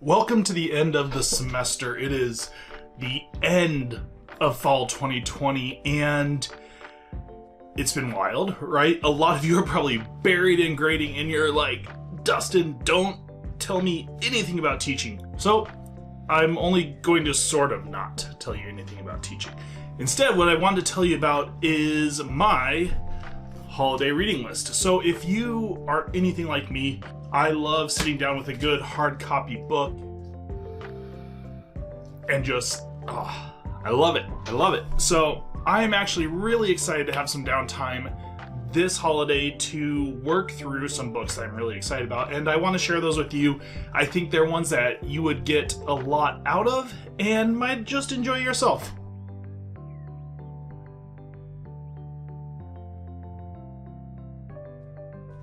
Welcome to the end of the semester. It is the end of fall 2020 and it's been wild, right? A lot of you are probably buried in grading and you're like, Dustin, don't tell me anything about teaching. So I'm only going to sort of not tell you anything about teaching. Instead, what I wanted to tell you about is my holiday reading list. So if you are anything like me, I love sitting down with a good hard copy book and just, I love it. I love it. So I am actually really excited to have some downtime this holiday to work through some books that I'm really excited about, and I want to share those with you. I think they're ones that you would get a lot out of and might just enjoy yourself.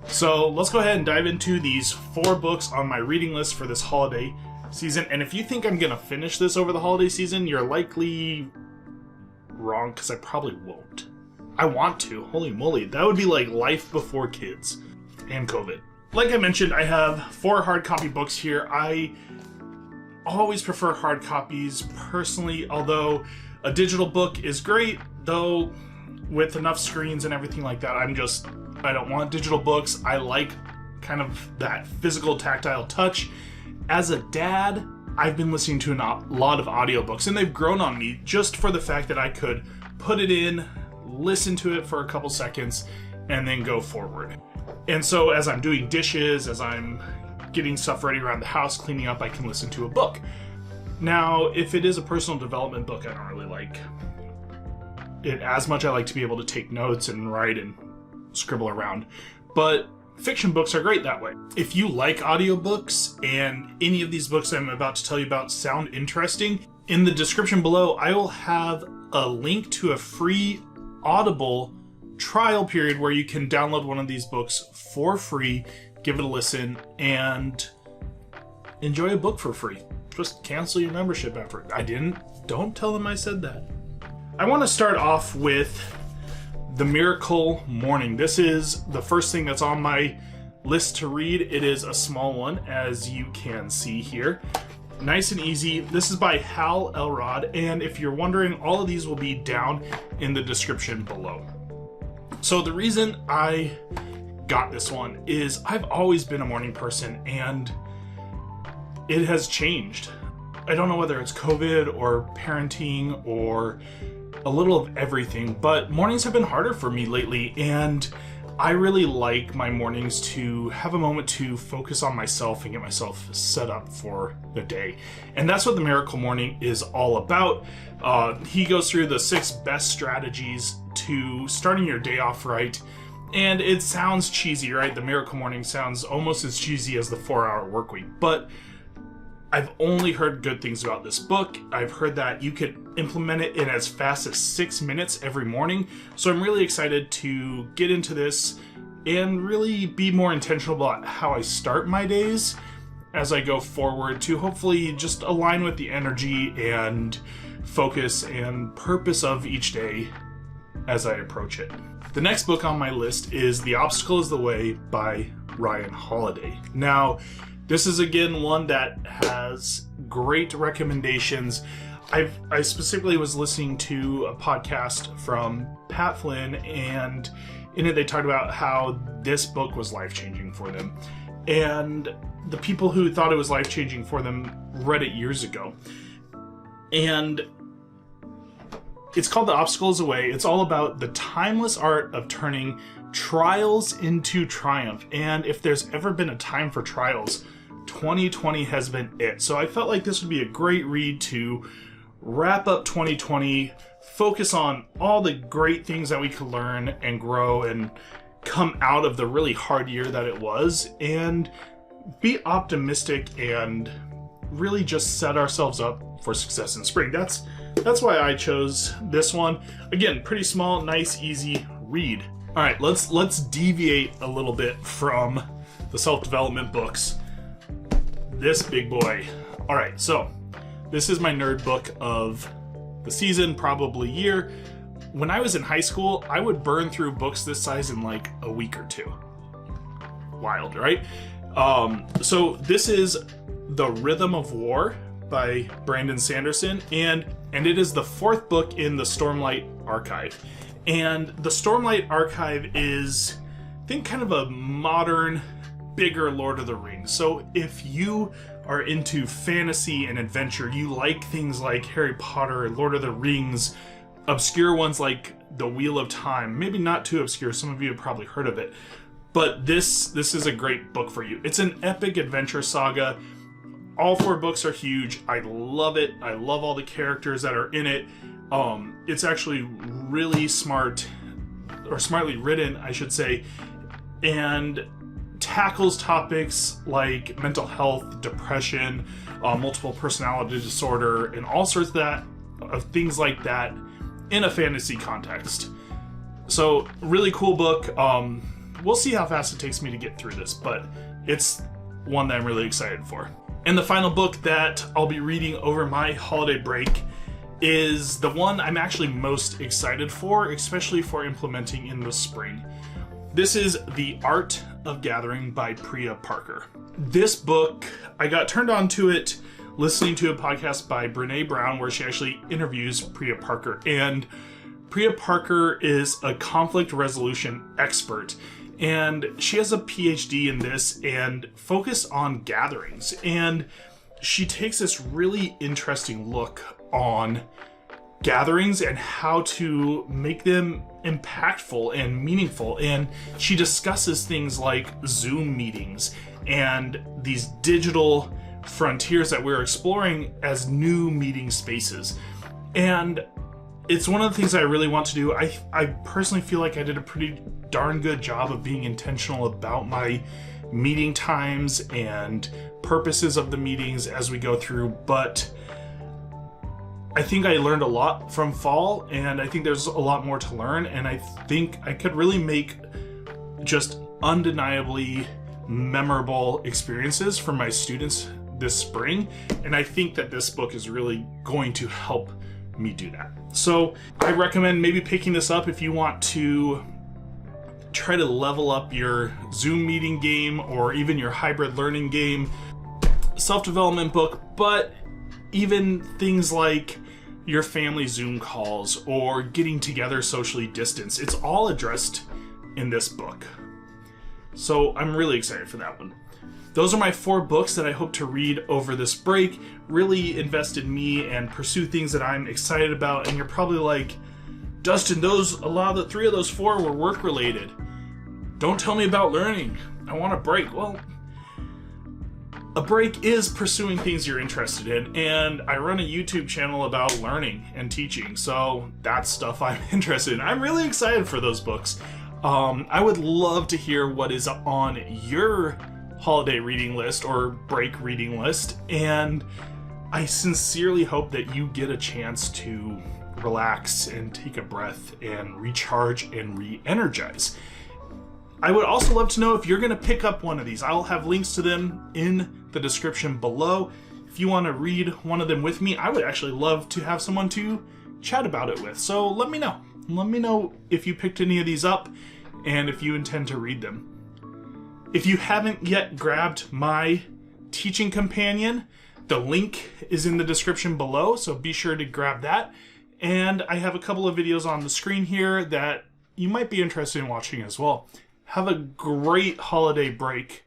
So let's go ahead and dive into these 4 books on my reading list for this holiday season. And if you think I'm going to finish this over the holiday season, you're likely wrong, because I probably won't. I want to. Holy moly. That would be like life before kids and COVID. Like I mentioned, I have 4 hard copy books here. I always prefer hard copies personally, although a digital book is great, though with enough screens and everything like that, I don't want digital books. I like kind of that physical tactile touch. As a dad, I've been listening to a lot of audiobooks, and they've grown on me just for the fact that I could put it in, listen to it for a couple seconds, and then go forward. And so as I'm doing dishes, as I'm getting stuff ready around the house, cleaning up, I can listen to a book. Now, if it is a personal development book, I don't really like it as much. I like to be able to take notes and write and scribble around, but fiction books are great that way. If you like audiobooks and any of these books I'm about to tell you about sound interesting, in the description below I will have a link to a free Audible trial period where you can download one of these books for free, give it a listen, and enjoy a book for free. Just cancel your membership after it. Don't tell them I said that. I want to start off with The Miracle Morning. This is the first thing that's on my list to read. It is a small one, as you can see here. Nice and easy. This is by Hal Elrod, and if you're wondering, all of these will be down in the description below. So the reason I got this one is I've always been a morning person, and it has changed. I don't know whether it's COVID or parenting or a little of everything, but mornings have been harder for me lately, and I really like my mornings to have a moment to focus on myself and get myself set up for the day. And that's what The Miracle Morning is all about. He goes through the 6 best strategies to starting your day off right. And it sounds cheesy, right? The Miracle Morning sounds almost as cheesy as the 4-hour work week, but I've only heard good things about this book. I've heard that you could implement it in as fast as 6 minutes every morning. So I'm really excited to get into this and really be more intentional about how I start my days as I go forward, to hopefully just align with the energy and focus and purpose of each day as I approach it. The next book on my list is The Obstacle is the Way by Ryan Holiday. Now, this is again one that has great recommendations. I specifically was listening to a podcast from Pat Flynn, and in it they talked about how this book was life-changing for them. And the people who thought it was life-changing for them read it years ago. And it's called The Obstacle is the Way. It's all about the timeless art of turning trials into triumph. And if there's ever been a time for trials, 2020 has been it. So I felt like this would be a great read to wrap up 2020, focus on all the great things that we could learn and grow and come out of the really hard year that it was, and be optimistic and really just set ourselves up for success in spring. That's why I chose this one. Again, pretty small, nice, easy read. All right, let's deviate a little bit from the self-development books. This big boy. All right, so this is my nerd book of the season, probably year. When I was in high school, I would burn through books this size in like a week or two. Wild, right? So this is The Rhythm of War by Brandon Sanderson, and it is the 4th book in the Stormlight Archive. And the Stormlight Archive is, I think, kind of a modern, bigger Lord of the Rings. So if you are into fantasy and adventure, you like things like Harry Potter, Lord of the Rings, obscure ones like The Wheel of Time, maybe not too obscure, some of you have probably heard of it, but this is a great book for you. It's an epic adventure saga. All 4 books are huge. I love it. I love all the characters that are in it. It's actually really smart, or smartly written, I should say, and tackles topics like mental health, depression, multiple personality disorder, and all sorts of things like that in a fantasy context. So, really cool book. We'll see how fast it takes me to get through this, but it's one that I'm really excited for. And the final book that I'll be reading over my holiday break is the one I'm actually most excited for, especially for implementing in the spring. This is The Art of Gathering by Priya Parker. This book, I got turned on to it listening to a podcast by Brene Brown where she actually interviews Priya Parker. And Priya Parker is a conflict resolution expert. And she has a PhD in this and focused on gatherings. And she takes this really interesting look on gatherings and how to make them impactful and meaningful. And she discusses things like Zoom meetings and these digital frontiers that we're exploring as new meeting spaces. And it's one of the things I really want to do. I personally feel like I did a pretty darn good job of being intentional about my meeting times and purposes of the meetings as we go through, but I think I learned a lot from fall, and I think there's a lot more to learn, and I think I could really make just undeniably memorable experiences for my students this spring, and I think that this book is really going to help me do that. So I recommend maybe picking this up if you want to try to level up your Zoom meeting game or even your hybrid learning game. Self-development book, but even things like your family Zoom calls or getting together socially distanced, it's all addressed in this book. So I'm really excited for that one. Those are my 4 books that I hope to read over this break. Really invest in me and pursue things that I'm excited about. And you're probably like, Dustin, 3 of those 4 were work related. Don't tell me about learning. I want a break. Well, a break is pursuing things you're interested in, and I run a YouTube channel about learning and teaching, so that's stuff I'm interested in. I'm really excited for those books. I would love to hear what is on your holiday reading list or break reading list, and I sincerely hope that you get a chance to relax and take a breath and recharge and re-energize. I would also love to know if you're going to pick up one of these. I'll have links to them in the description below. If you want to read one of them with me, I would actually love to have someone to chat about it with. So let me know. Let me know if you picked any of these up and if you intend to read them. If you haven't yet grabbed my teaching companion, the link is in the description below, so be sure to grab that. And I have a couple of videos on the screen here that you might be interested in watching as well. Have a great holiday break.